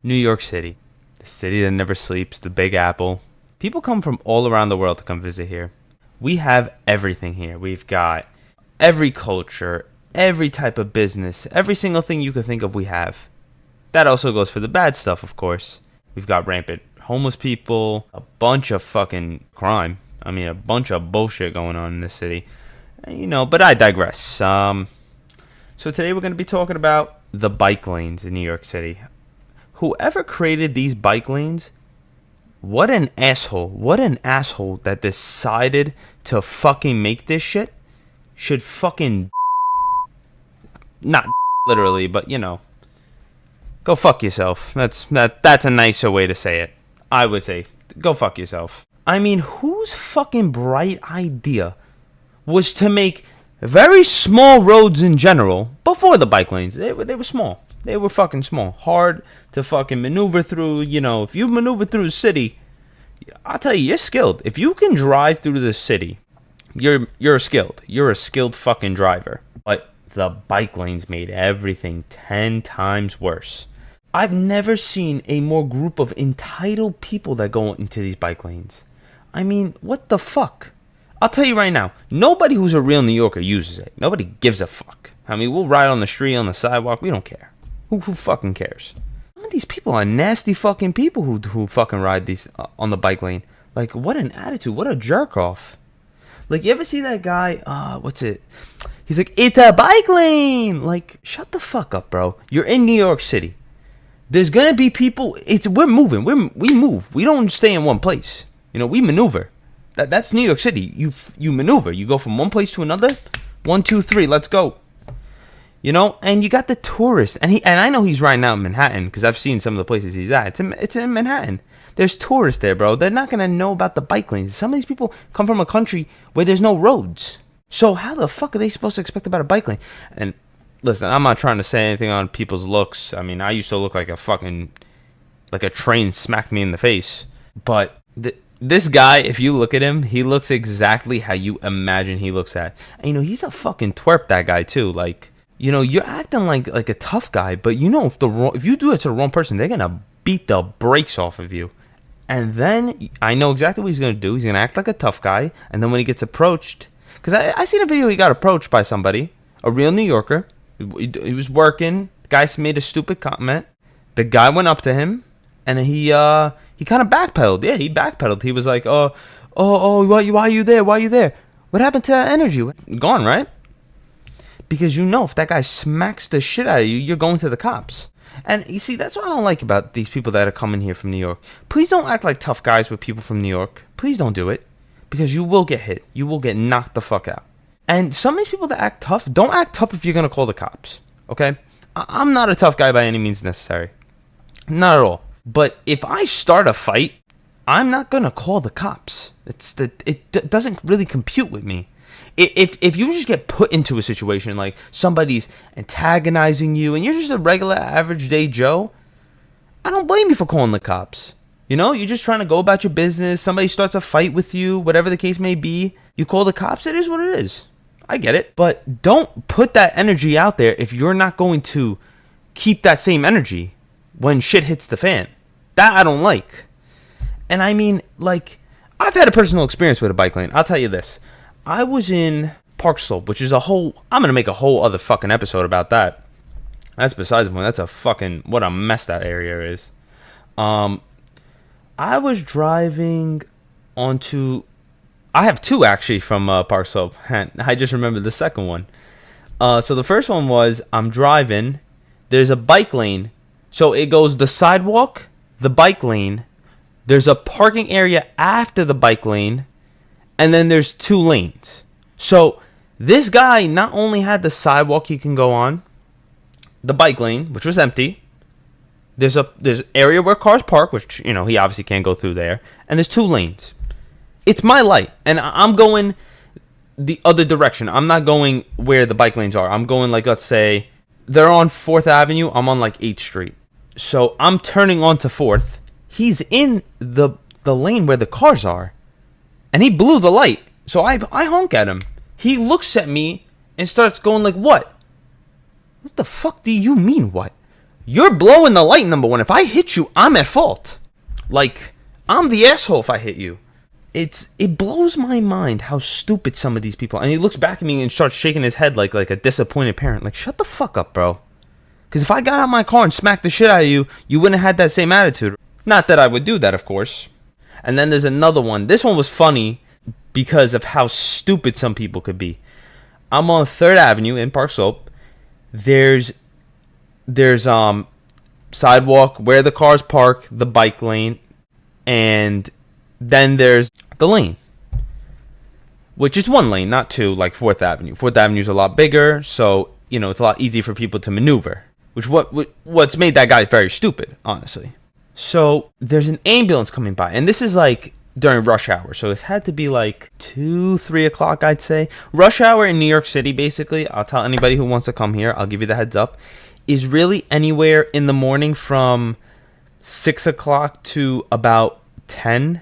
New York City, the city that never sleeps, the Big Apple. People come from all around the world to come visit here. We have everything here. We've got every culture, every type of business, every single thing you could think of we have. That also goes for the bad stuff, of course. We've got rampant homeless people, a bunch of fucking crime. I mean, a bunch of bullshit going on in this city. But I digress. So today we're going to be talking about the bike lanes in New York City. Whoever created these bike lanes, what an asshole. What an asshole that decided to fucking make this shit should fucking... Not literally, but go fuck yourself. That's a nicer way to say it. I would say, go fuck yourself. I mean, whose fucking bright idea was to make very small roads in general before the bike lanes? They were small. They were fucking small. Hard to fucking maneuver through. If you maneuver through the city, I'll tell you, you're skilled. If you can drive through the city, you're skilled. You're a skilled fucking driver. But the bike lanes made everything 10 times worse. I've never seen a more group of entitled people that go into these bike lanes. I mean, what the fuck? I'll tell you right now, nobody who's a real New Yorker uses it. Nobody gives a fuck. I mean, we'll ride on the street, on the sidewalk. We don't care. Who fucking cares? Some of these people are nasty fucking people who fucking ride these on the bike lane. Like, what an attitude. What a jerk off. Like, you ever see that guy? What's it? He's like, it's a bike lane. Like, shut the fuck up, bro. You're in New York City. There's gonna be people. We're moving. We move. We don't stay in one place. We maneuver. That's New York City. You maneuver. You go from one place to another. 1, 2, 3. Let's go. And you got the tourist, and I know he's right now in Manhattan because I've seen some of the places he's at. It's in Manhattan. There's tourists there, bro. They're not gonna know about the bike lanes. Some of these people come from a country where there's no roads. So how the fuck are they supposed to expect about a bike lane? And listen, I'm not trying to say anything on people's looks. I mean, I used to look like a train smacked me in the face. But this guy, if you look at him, he looks exactly how you imagine he looks at. And, he's a fucking twerp, that guy too. Like, you're acting like a tough guy, but if you do it to the wrong person, they're gonna beat the brakes off of you. And then I know exactly what he's gonna do. He's gonna act like a tough guy, and then when he gets approached, because I seen a video, he got approached by somebody, a real New Yorker. He was working. The guy made a stupid comment. The guy went up to him, and he kind of backpedaled. Yeah, he backpedaled. He was like, why are you there? Why are you there? What happened to that energy? Gone, right? Because if that guy smacks the shit out of you, you're going to the cops. And you see, that's what I don't like about these people that are coming here from New York. Please don't act like tough guys with people from New York. Please don't do it. Because you will get hit. You will get knocked the fuck out. And some of these people that act tough, don't act tough if you're going to call the cops. Okay? I'm not a tough guy by any means necessary. Not at all. But if I start a fight, I'm not going to call the cops. It doesn't really compute with me. If you just get put into a situation like somebody's antagonizing you and you're just a regular average day Joe, I don't blame you for calling the cops. You're just trying to go about your business. Somebody starts a fight with you, whatever the case may be. You call the cops, it is what it is. I get it. But don't put that energy out there if you're not going to keep that same energy when shit hits the fan. That I don't like. And I mean, like, I've had a personal experience with a bike lane. I'll tell you this. I was in Park Slope, which is I'm going to make a whole other fucking episode about that. That's besides the point. That's what a mess that area is. I was driving onto... I have two, actually, from Park Slope. I just remembered the second one. So the first one was, I'm driving. There's a bike lane. So it goes the sidewalk, the bike lane. There's a parking area after the bike lane. And then there's 2 lanes. So this guy not only had the sidewalk he can go on, the bike lane, which was empty. There's area where cars park, which, he obviously can't go through there. And there's 2 lanes. It's my light. And I'm going the other direction. I'm not going where the bike lanes are. I'm going, like, let's say, they're on 4th Avenue. I'm on, like, 8th Street. So I'm turning onto 4th. He's in the lane where the cars are. And he blew the light. So I honk at him. He looks at me and starts going like, what? What the fuck do you mean, what? You're blowing the light, number one. If I hit you, I'm at fault. Like, I'm the asshole if I hit you. It blows my mind how stupid some of these people are. And he looks back at me and starts shaking his head like a disappointed parent. Like, shut the fuck up, bro. Because if I got out of my car and smacked the shit out of you, you wouldn't have had that same attitude. Not that I would do that, of course. And then there's another one. This one was funny because of how stupid some people could be. I'm on 3rd Avenue in Park Slope. There's sidewalk where the cars park, the bike lane, and then there's the lane, which is one lane, not two, like 4th Avenue. 4th Avenue is a lot bigger, so, you know, it's a lot easier for people to maneuver, which what's made that guy very stupid, honestly. So there's an ambulance coming by, and this is like during rush hour, so it had to be like 2-3 o'clock, I'd say. Rush hour in New York City, basically, I'll tell anybody who wants to come here, I'll give you the heads up, is really anywhere in the morning from 6 o'clock to about 10.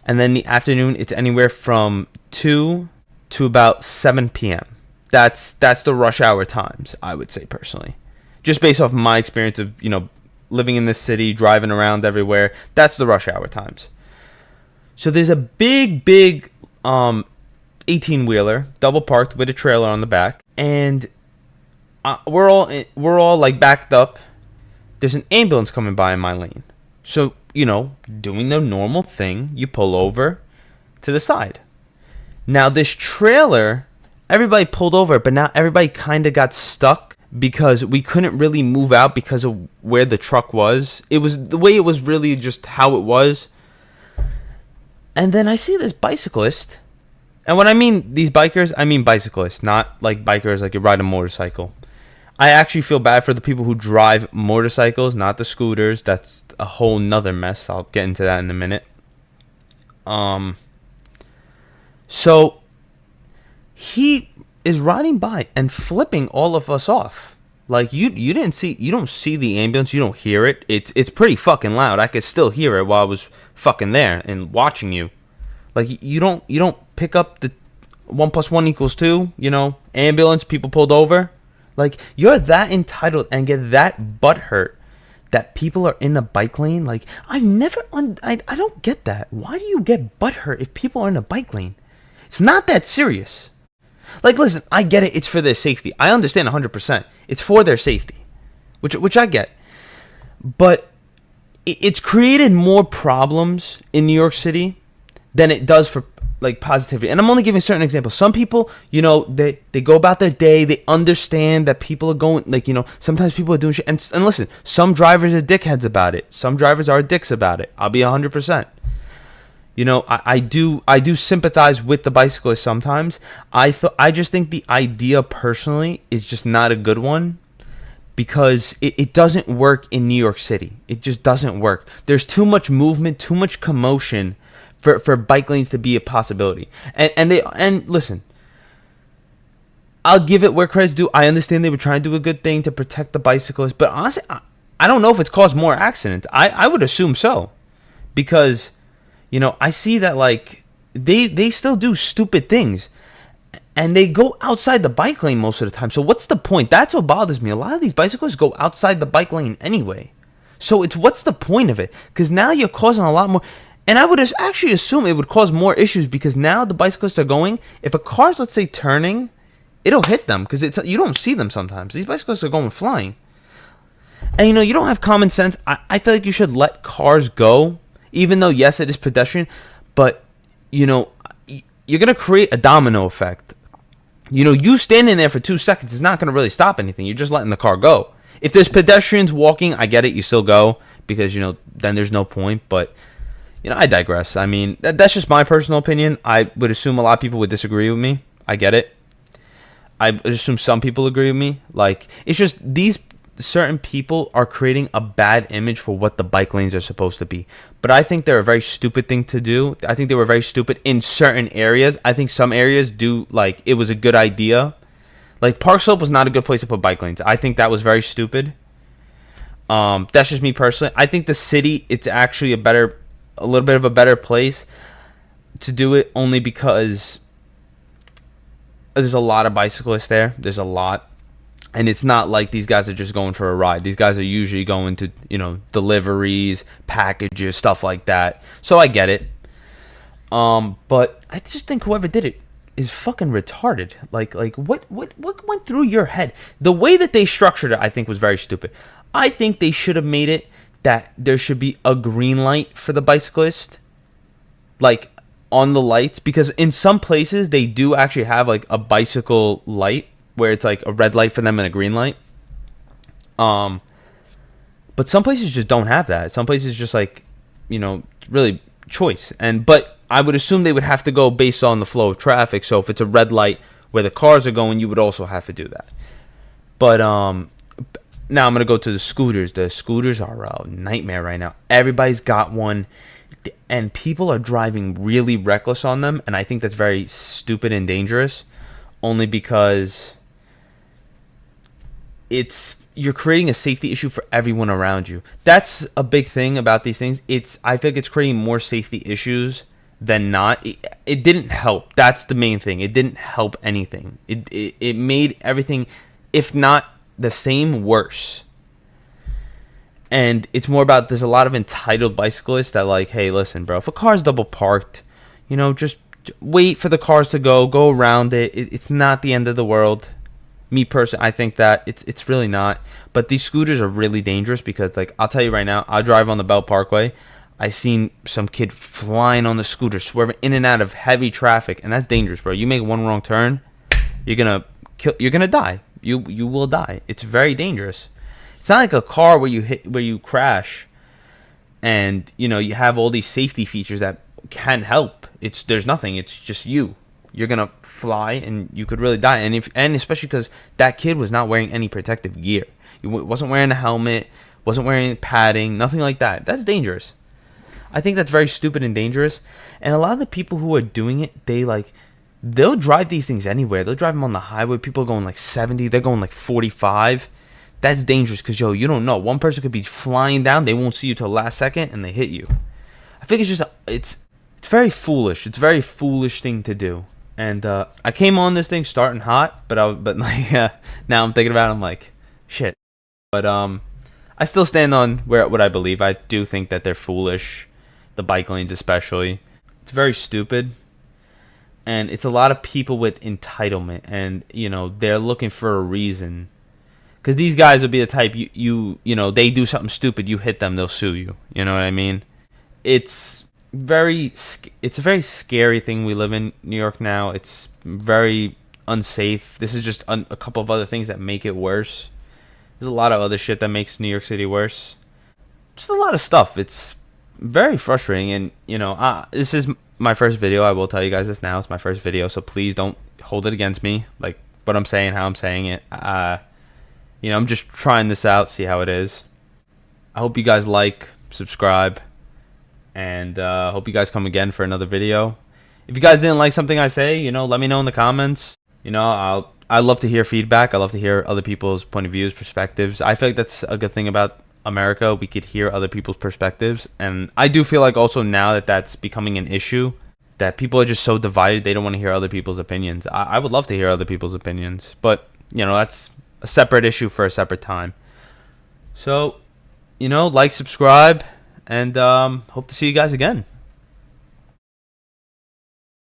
And then in the afternoon, it's anywhere from 2 to about 7 p.m. That's the rush hour times, I would say, personally. Just based off my experience of, you know, living in this city, driving around everywhere. That's the rush hour times. So there's a big 18-wheeler, double parked with a trailer on the back. And we're all like backed up. There's an ambulance coming by in my lane. So, you know, doing the normal thing, you pull over to the side. Now, this trailer, everybody pulled over, but now everybody kind of got stuck because we couldn't really move out because of where the truck was. It was the way it was really just how it was. And then I see this bicyclist. And when I mean these bikers, I mean bicyclists, not like bikers like you ride a motorcycle. I actually feel bad for the people who drive motorcycles, not the scooters. That's a whole nother mess. I'll get into that in a minute. So he is riding by and flipping all of us off. Like you don't see the ambulance, you don't hear it. It's pretty fucking loud. I could still hear it while I was fucking there and watching you. Like you don't pick up the 1 + 1 = 2. You know, ambulance, people pulled over. Like, you're that entitled and get that butthurt that people are in the bike lane. Like, I don't get that. Why do you get butthurt if people are in the bike lane? It's not that serious. Like, listen, I get it. It's for their safety. I understand 100%. It's for their safety, which I get. But it's created more problems in New York City than it does for like positivity. And I'm only giving certain examples. Some people, you know, they go about their day. They understand that people are going, like, you know, sometimes people are doing shit. And listen, some drivers are dickheads about it. Some drivers are dicks about it. I'll be 100%. You know, I do sympathize with the bicyclists sometimes. I just think the idea personally is just not a good one because it doesn't work in New York City. It just doesn't work. There's too much movement, too much commotion for bike lanes to be a possibility. And listen, I'll give it where credit's due. I understand they were trying to do a good thing to protect the bicyclists, but honestly, I don't know if it's caused more accidents. I would assume so, because, you know, I see that, like, they still do stupid things, and they go outside the bike lane most of the time. So what's the point? That's what bothers me. A lot of these bicyclists go outside the bike lane anyway. So what's the point of it? Because now you're causing a lot more. And I would actually assume it would cause more issues because now the bicyclists are going. If a car's, let's say, turning, it'll hit them because you don't see them sometimes. These bicyclists are going flying. And, you know, you don't have common sense. I feel like you should let cars go, even though, yes, it is pedestrian. But, you know, you're going to create a domino effect. You know, you standing there for 2 seconds is not going to really stop anything. You're just letting the car go. If there's pedestrians walking, I get it. You still go because, you know, then there's no point. But, you know, I digress. I mean, that's just my personal opinion. I would assume a lot of people would disagree with me. I get it. I would assume some people agree with me. Like, it's just these certain people are creating a bad image for what the bike lanes are supposed to be. But I think they're a very stupid thing to do. I think they were very stupid in certain areas. I think some areas do, like, it was a good idea. Like, Park Slope was not a good place to put bike lanes. I think that was very stupid. That's just me personally. I think the city, it's actually a little bit of a better place to do it, only because there's a lot of bicyclists there. There's a lot. And it's not like these guys are just going for a ride. These guys are usually going to, deliveries, packages, stuff like that. So I get it. But I just think whoever did it is fucking retarded. Like what went through your head? The way that they structured it, I think, was very stupid. I think they should have made it that there should be a green light for the bicyclist, like on the lights, because in some places they do actually have like a bicycle light where it's like a red light for them and a green light. But some places just don't have that. Some places just like, really choice. But I would assume they would have to go based on the flow of traffic. So if it's a red light where the cars are going, you would also have to do that. But now I'm going to go to the scooters. The scooters are a nightmare right now. Everybody's got one, and people are driving really reckless on them, and I think that's very stupid and dangerous, only because you're creating a safety issue for everyone around you. That's a big thing about these things. I think it's creating more safety issues than not. It didn't help. That's the main thing. It didn't help anything. It made everything, if not the same, worse. And it's more about, there's a lot of entitled bicyclists that like, hey, listen, bro, if a car's double parked, just wait for the cars to go around it. It's not the end of the world. Me personally, I think that it's really not. But these scooters are really dangerous because, like, I'll tell you right now, I drive on the Belt Parkway. I seen some kid flying on the scooter, swerving in and out of heavy traffic, and that's dangerous, bro. You make one wrong turn, you're gonna die. You will die. It's very dangerous. It's not like a car where you crash, and you have all these safety features that can help. There's nothing. It's just you. You're gonna fly, and you could really die. And especially because that kid was not wearing any protective gear. He wasn't wearing a helmet, wasn't wearing padding, nothing like that. That's dangerous. I think that's very stupid and dangerous. And a lot of the people who are doing it, they'll drive these things anywhere. They'll drive them on the highway. People are going like 70. They're going like 45. That's dangerous because, you don't know. One person could be flying down. They won't see you till the last second, and they hit you. I think it's very foolish. It's a very foolish thing to do. And I came on this thing starting hot, but now I'm thinking about it, I'm like, shit. But I still stand on what I believe. I do think that they're foolish, the bike lanes especially. It's very stupid, and it's a lot of people with entitlement, and they're looking for a reason. Because these guys will be the type they do something stupid, you hit them, they'll sue you. You know what I mean? It's a very scary thing we live in New York now. It's very unsafe. This is just a couple of other things that make it worse. There's a lot of other shit that makes New York City worse. Just a lot of stuff. It's very frustrating. And this is my first video. I will tell you guys this now. It's my first video, so please don't hold it against me, like what I'm saying, how I'm saying it. I'm just trying this out, see how it is. I hope you guys subscribe, and hope you guys come again for another video. If you guys didn't like something I say, let me know in the comments. I love to hear feedback. I love to hear other people's point of views, perspectives. I feel like that's a good thing about America. We could hear other people's perspectives, and I do feel like also now that that's becoming an issue, that people are just so divided, they don't want to hear other people's opinions. I would love to hear other people's opinions, but that's a separate issue for a separate time. So, subscribe, and hope to see you guys again.